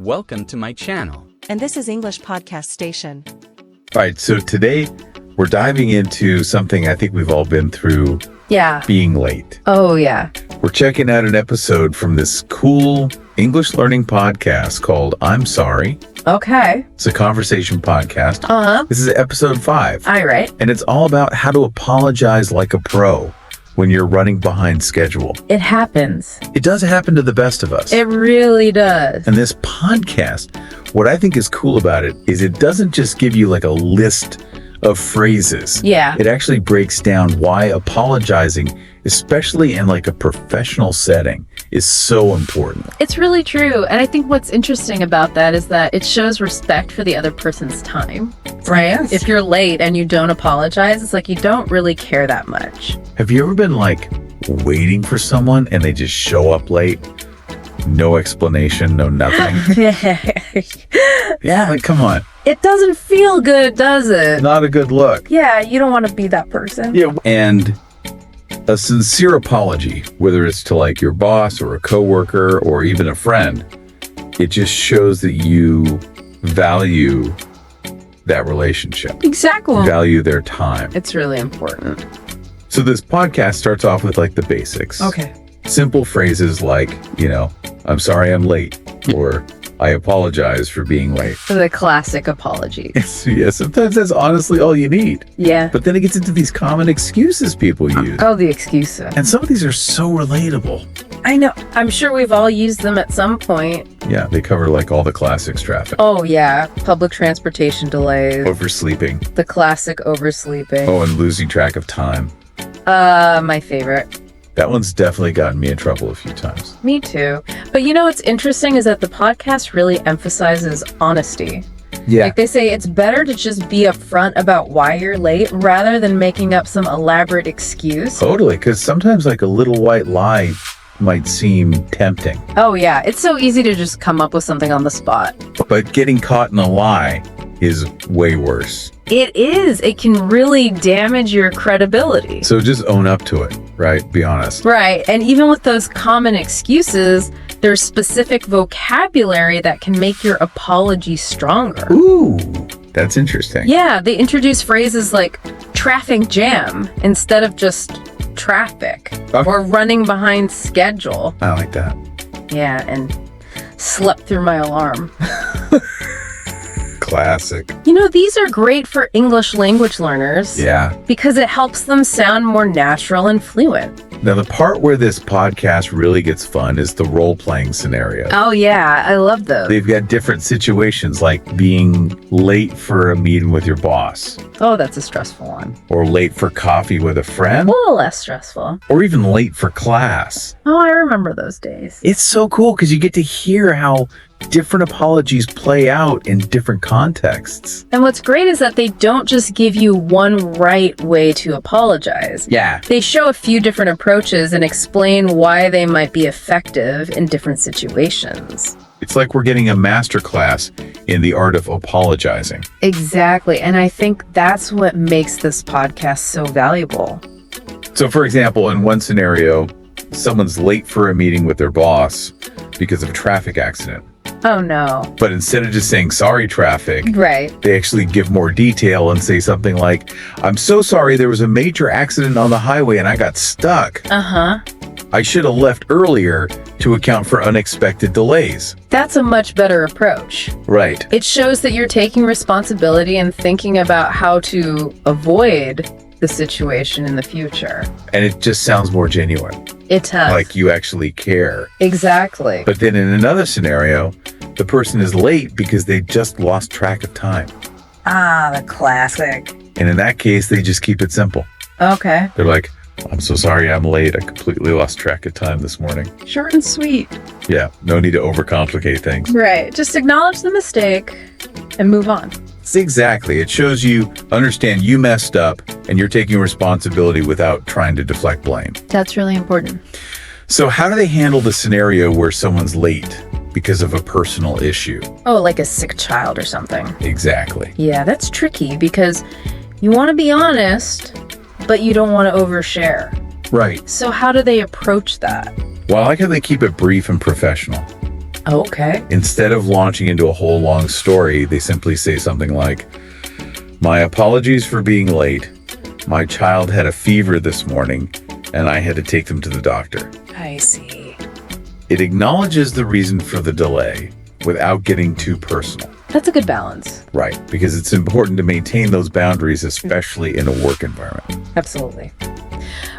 Welcome to my channel. And this is English Podcast Station. All right, so today we're diving into something I think we've all been through. Yeah. Being late. Oh, yeah. We're checking out an episode from this cool English learning podcast called I'm Sorry. Okay. It's a conversation podcast. Uh-huh. This is episode 5. All right. And it's all about how to apologize like a pro when you're running behind schedule. It happens. It does happen to the best of us. It really does. And this podcast, what I think is cool about it is it doesn't just give you like a list of phrases. Yeah. It actually breaks down why apologizing, especially in like a professional setting, is so important. It's really true. And I think what's interesting about that is that it shows respect for the other person's time, right? Yes. If you're late and you don't apologize, it's like you don't really care that much. Have you ever been like waiting for someone and they just show up late? No explanation, no nothing. Yeah, like come on. It doesn't feel good, does it? Not a good look. Yeah, you don't want to be that person. Yeah, and a sincere apology, whether it's to like your boss or a coworker or even a friend, it just shows that you value that relationship. Exactly. Value their time. It's really important. So this podcast starts off with like the basics. Okay. Simple phrases like, I'm sorry I'm late, or I apologize for being late. The classic apology. Yeah, sometimes that's honestly all you need. Yeah. But then it gets into these common excuses people use. Oh, the excuse. And some of these are so relatable. I know. I'm sure we've all used them at some point. Yeah, they cover like all the classics: traffic, Oh, yeah. Public transportation delays. oversleeping, The classic oversleeping. and losing track of time. My favorite. That one's definitely gotten me in trouble a few times. Me too. But you know what's interesting is that the podcast really emphasizes honesty. Yeah. Like they say, it's better to just be upfront about why you're late rather than making up some elaborate excuse. Totally, because sometimes like a little white lie might seem tempting. Oh, yeah. It's so easy to just come up with something on the spot. But getting caught in a lie is way worse. It is. It can really damage your credibility. So just own up to it, right? Be honest. Right. And even with those common excuses, there's specific vocabulary that can make your apology stronger. Ooh, that's interesting. Yeah, they introduce phrases like traffic jam instead of just traffic, or running behind schedule. I like that. Yeah, and slept through my alarm. Classic. These are great for English language learners. Yeah. Because it helps them sound more natural and fluent. Now, the part where this podcast really gets fun is the role-playing scenario. Oh, yeah, I love those. They've got different situations like being late for a meeting with your boss, Oh, that's a stressful one. or late for coffee with a A friend, little less stressful. or even late for class. Oh, I remember those days. It's so cool because you get to hear how different apologies play out in different contexts. And what's great is that they don't just give you one right way to apologize. Yeah. They show a few different approaches and explain why they might be effective in different situations. It's like we're getting a masterclass in the art of apologizing. Exactly. And I think that's what makes this podcast so valuable. So, for example, in one scenario, someone's late for a meeting with their boss because of a traffic accident. Oh, no. But instead of just saying, sorry, traffic, Right. they actually give more detail and say something like, I'm so sorry there was a major accident on the highway and I got stuck. Uh-huh. I should have left earlier to account for unexpected delays. That's a much better approach. Right. It shows that you're taking responsibility and thinking about how to avoid the situation in the future. And it just sounds more genuine, It does. like you actually care. Exactly. But then in another scenario, the person is late because they just lost track of time. The classic. And in that case, they just keep it simple. Okay. They're like, I'm so sorry I'm late. I completely lost track of time this morning. Short and sweet. Yeah, no need to overcomplicate things. Right. Just acknowledge the mistake and move on. Exactly. It shows you understand you messed up and you're taking responsibility without trying to deflect blame. That's really important. So how do they handle the scenario where someone's late because of a personal issue? Oh, like a sick child or something. Exactly. Yeah, that's tricky because you want to be honest, but you don't want to overshare. Right. So how do they approach that? Well, I like how they keep it brief and professional. Okay. Instead of launching into a whole long story, they simply say something like, "My apologies for being late. My child had a fever this morning, and I had to take them to the doctor." I see. It acknowledges the reason for the delay without getting too personal. That's a good balance. Right, because it's important to maintain those boundaries, especially in a work environment. Absolutely.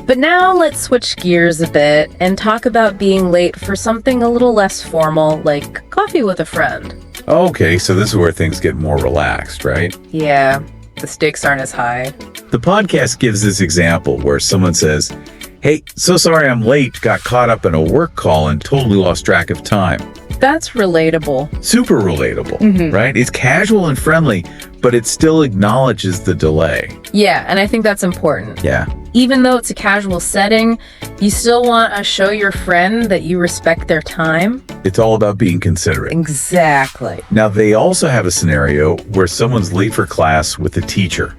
But now let's switch gears a bit and talk about being late for something a little less formal, like coffee with a friend. Okay, so this is where things get more relaxed, right? Yeah, the stakes aren't as high. The podcast gives this example where someone says, "Hey, so sorry I'm late, got caught up in a work call and totally lost track of time." That's relatable. Super relatable, right? It's casual and friendly, but it still acknowledges the delay. Yeah, and I think that's important. Yeah. Even though it's a casual setting, you still want to show your friend that you respect their time. It's all about being considerate. Exactly. Now, they also have a scenario where someone's late for class with a teacher.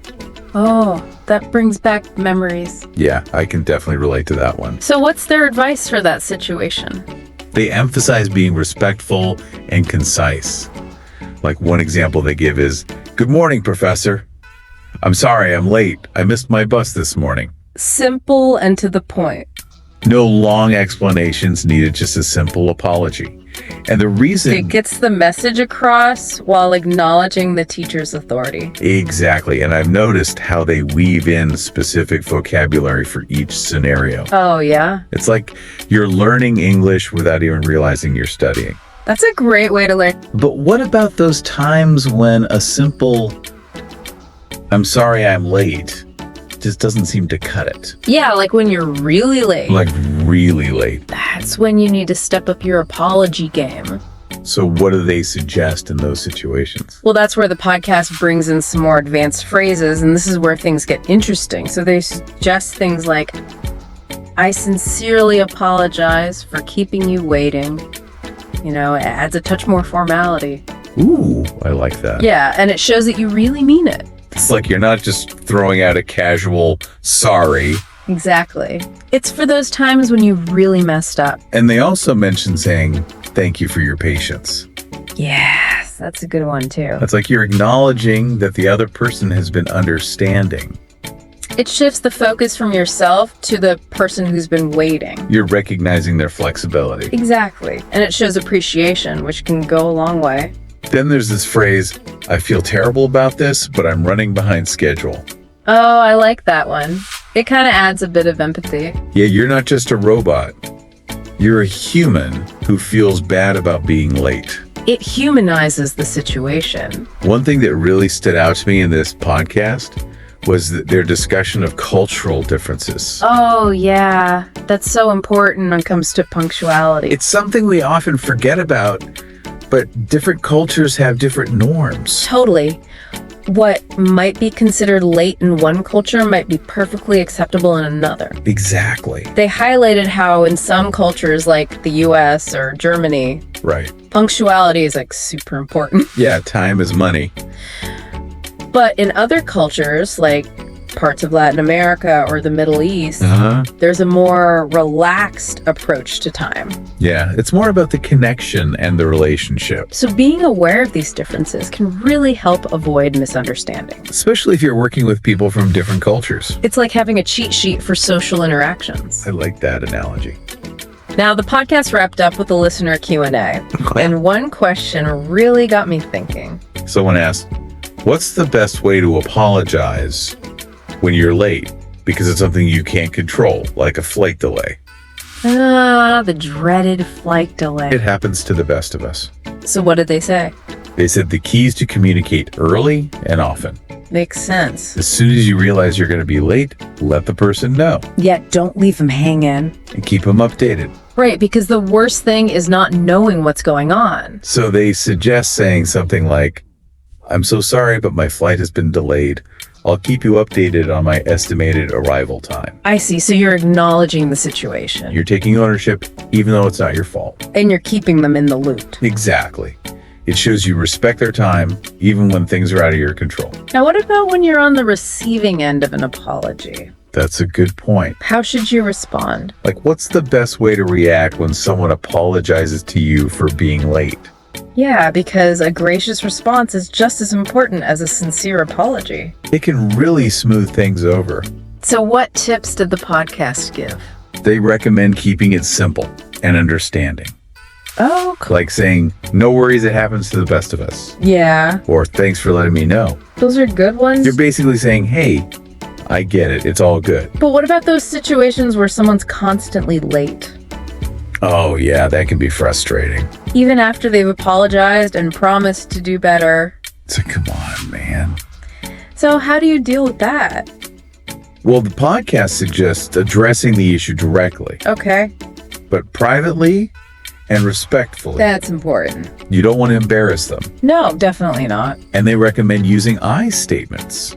Oh, that brings back memories. Yeah, I can definitely relate to that one. So what's their advice for that situation? They emphasize being respectful and concise. Like one example they give is, "Good morning, Professor. I'm sorry I'm late. I missed my bus this morning." Simple and to the point. No long explanations needed, just a simple apology. And the reason... It gets the message across while acknowledging the teacher's authority. Exactly. And I've noticed how they weave in specific vocabulary for each scenario. Oh, yeah? It's like you're learning English without even realizing you're studying. That's a great way to learn. But what about those times when a simple, "I'm sorry I'm late," just doesn't seem to cut it? Yeah, like when you're really late. Like really late. That's when you need to step up your apology game. So what do they suggest in those situations? Well, that's where the podcast brings in some more advanced phrases, and this is where things get interesting. So they suggest things like, "I sincerely apologize for keeping you waiting." You know, it adds a touch more formality. Ooh, I like that. Yeah, and it shows that you really mean it. It's like you're not just throwing out a casual sorry. Exactly. It's for those times when you really messed up. And they also mention saying, "Thank you for your patience." Yes, that's a good one too. It's like you're acknowledging that the other person has been understanding. It shifts the focus from yourself to the person who's been waiting. You're recognizing their flexibility. Exactly. And it shows appreciation, which can go a long way. Then there's this phrase, "I feel terrible about this, but I'm running behind schedule." Oh, I like that one. It kind of adds a bit of empathy. Yeah, you're not just a robot. You're a human who feels bad about being late. It humanizes the situation. One thing that really stood out to me in this podcast was their discussion of cultural differences. Oh, yeah. That's so important when it comes to punctuality. It's something we often forget about, but different cultures have different norms. Totally. What might be considered late in one culture might be perfectly acceptable in another. Exactly. They highlighted how in some cultures like the US or Germany, Right. punctuality is like super important. Yeah, time is money. But in other cultures like parts of Latin America or the Middle East, there's a more relaxed approach to time. Yeah, it's more about the connection and the relationship. So being aware of these differences can really help avoid misunderstandings. Especially if you're working with people from different cultures. It's like having a cheat sheet for social interactions. I like that analogy. Now, the podcast wrapped up with a listener Q&A, and one question really got me thinking. Someone asked, "What's the best way to apologize when you're late? Because it's something you can't control, like a flight delay." The dreaded flight delay. It happens to the best of us. So what did they say? They said the key is to communicate early and often. Makes sense. As soon as you realize you're going to be late, let the person know Yet don't leave them hanging. and keep them updated. Right, because the worst thing is not knowing what's going on. So they suggest saying something like, "I'm so sorry, but my flight has been delayed. I'll keep you updated on my estimated arrival time." I see, so you're acknowledging the situation. You're taking ownership, even though it's not your fault. And you're keeping them in the loop. Exactly. It shows you respect their time, even when things are out of your control. Now, what about when you're on the receiving end of an apology? That's a good point. How should you respond? Like, what's the best way to react when someone apologizes to you for being late? Yeah, because a gracious response is just as important as a sincere apology. It can really smooth things over. So what tips did the podcast give? They recommend keeping it simple and understanding. Oh, cool. Like saying, no worries, it happens to the best of us. Yeah, Or thanks for letting me know. those are good ones. You're basically saying, hey, I get it. It's all good. But what about those situations where someone's constantly late? Oh, yeah, that can be frustrating. Even after they've apologized and promised to do better. So come on, man. So how do you deal with that? Well, the podcast suggests addressing the issue directly, Okay, but privately and respectfully. that's important. You don't want to embarrass them. No, definitely not. And they recommend using I statements.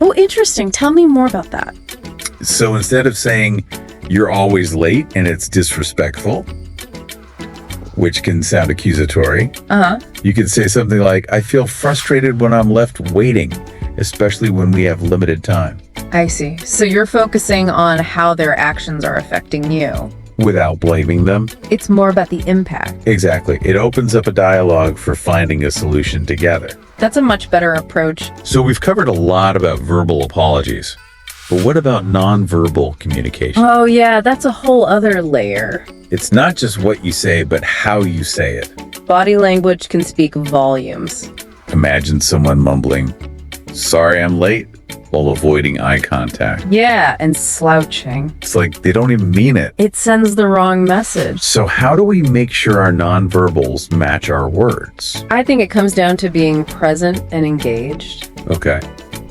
Oh, interesting. Tell me more about that. So instead of saying you're always late and it's disrespectful, which can sound accusatory, you could say something like, I feel frustrated when I'm left waiting, especially when we have limited time. I see. So you're focusing on how their actions are affecting you. Without blaming them. It's more about the impact. Exactly. It opens up a dialogue for finding a solution together. That's a much better approach. So we've covered a lot about verbal apologies, but what about nonverbal communication? Oh yeah, that's a whole other layer. It's not just what you say, but how you say it. Body language can speak volumes. Imagine someone mumbling, sorry I'm late, while avoiding eye contact. Yeah, and slouching. It's like they don't even mean it. It sends the wrong message. So how do we make sure our nonverbals match our words? I think it comes down to being present and engaged. Okay.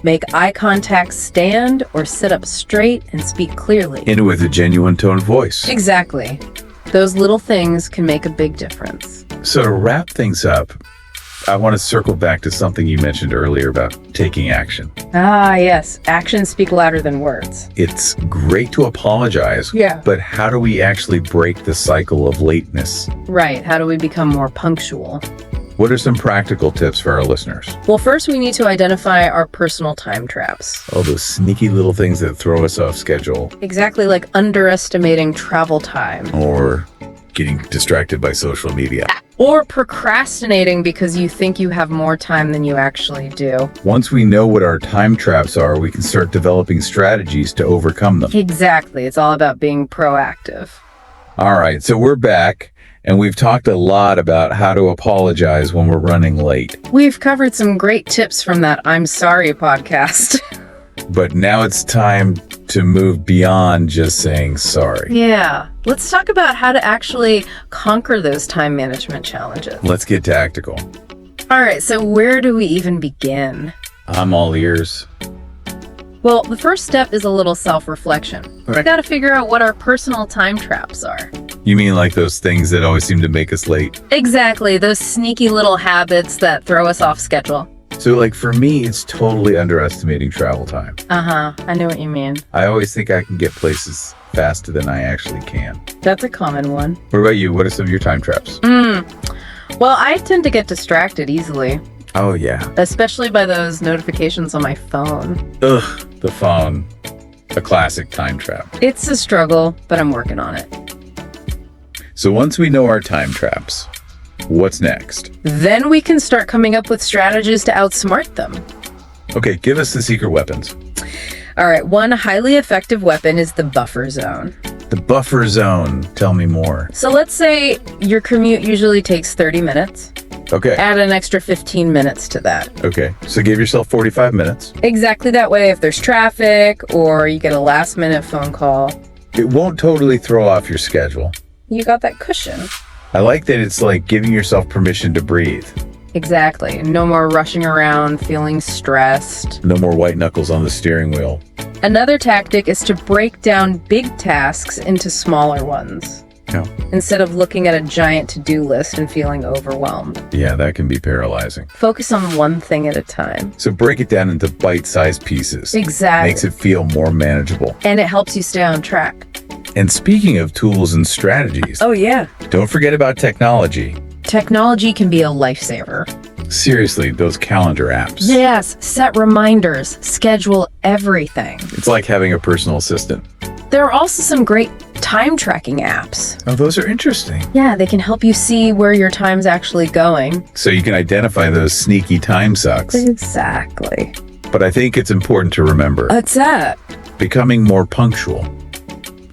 Make eye contact, stand or sit up straight, and speak clearly. And with a genuine tone of voice. Exactly. Those little things can make a big difference. So to wrap things up, I want to circle back to something you mentioned earlier about taking action. Ah, yes. Actions speak louder than words. It's great to apologize, Yeah. but how do we actually break the cycle of lateness? Right. How do we become more punctual? What are some practical tips for our listeners? Well, first we need to identify our personal time traps. All those sneaky little things that throw us off schedule, Exactly, like underestimating travel time. or getting distracted by social media. Or procrastinating because you think you have more time than you actually do. Once we know what our time traps are, we can start developing strategies to overcome them. Exactly. It's all about being proactive. All right, so we're back, and we've talked a lot about how to apologize when we're running late. We've covered some great tips from that I'm Sorry podcast. But now it's time to move beyond just saying sorry. Yeah. Let's talk about how to actually conquer those time management challenges. Let's get tactical. All right, so where do we even begin? I'm all ears. Well, the first step is a little self-reflection. We Right. got to figure out what our personal time traps are. You mean like those things that always seem to make us late? Exactly, those sneaky little habits that throw us off schedule. So like for me, it's totally underestimating travel time. I know what you mean. I always think I can get places faster than I actually can. That's a common one. What about you? What are some of your time traps? Well, I tend to get distracted easily, Oh yeah. especially by those notifications on my phone. Ugh, the phone. A classic time trap. It's a struggle, but I'm working on it. So once we know our time traps, what's next? Then we can start coming up with strategies to outsmart them. Okay, give us the secret weapons. All right, one highly effective weapon is the buffer zone. The buffer zone. Tell me more. So let's say your commute usually takes 30 minutes. Okay. Add an extra 15 minutes to that. Okay. So give yourself 45 minutes. Exactly that way, if there's traffic or you get a last minute phone call, It won't totally throw off your schedule. you got that cushion. I like that it's like giving yourself permission to breathe. Exactly. No more rushing around, feeling stressed. No more white knuckles on the steering wheel. Another tactic is to break down big tasks into smaller ones, Yeah. instead of looking at a giant to-do list and feeling overwhelmed. Yeah, that can be paralyzing. Focus on one thing at a time. So break it down into bite-sized pieces. Exactly. Makes it feel more manageable. And it helps you stay on track. And speaking of tools and strategies, Oh, yeah. don't forget about technology. Technology can be a lifesaver. Seriously, those calendar apps. Yes, set reminders, schedule everything. It's like having a personal assistant. There are also some great time tracking apps. Oh, those are interesting. Yeah, they can help you see where your time's actually going. So you can identify those sneaky time sucks. Exactly. But I think it's important to remember, What's that? becoming more punctual.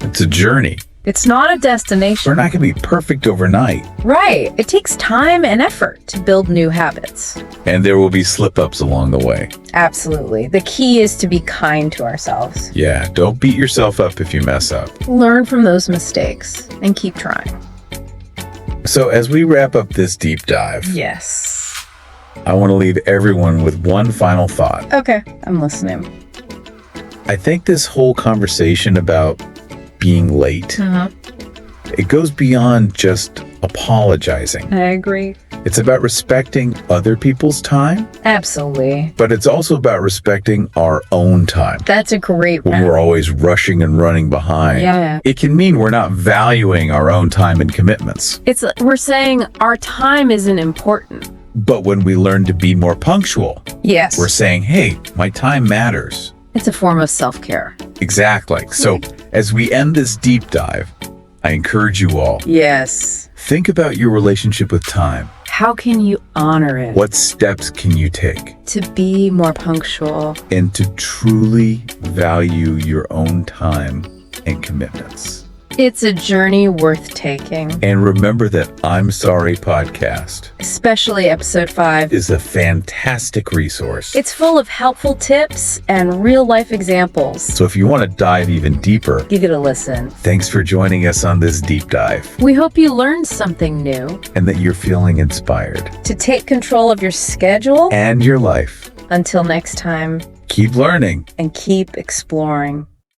It's a journey. It's not a destination. We're not going to be perfect overnight. Right. It takes time and effort to build new habits. And there will be slip-ups along the way. Absolutely. The key is to be kind to ourselves. Yeah, don't beat yourself up if you mess up. Learn from those mistakes and keep trying. So as we wrap up this deep dive, Yes. I want to leave everyone with one final thought. Okay. I'm listening. I think this whole conversation about being late, it goes beyond just apologizing. I agree. It's about respecting other people's time, Absolutely. but it's also about respecting our own time. That's a great When one. we're always rushing and running behind, Yeah. it can mean we're not valuing our own time and commitments. We're saying our time isn't important. But when we learn to be more punctual, Yes. we're saying, hey, my time matters. It's a form of self-care. Exactly. So as we end this deep dive, I encourage you all, Yes. think about your relationship with time. How can you honor it? What steps can you take? To be more punctual. And to truly value your own time and commitments. It's a journey worth taking. And remember that I'm Sorry podcast Especially episode 5. is a fantastic resource. It's full of helpful tips and real-life examples. So if you want to dive even deeper, Give it a listen. thanks for joining us on this deep dive We hope you learned something new. and that you're feeling inspired. To take control of your schedule. And your life. Until next time, Keep learning. and keep exploring.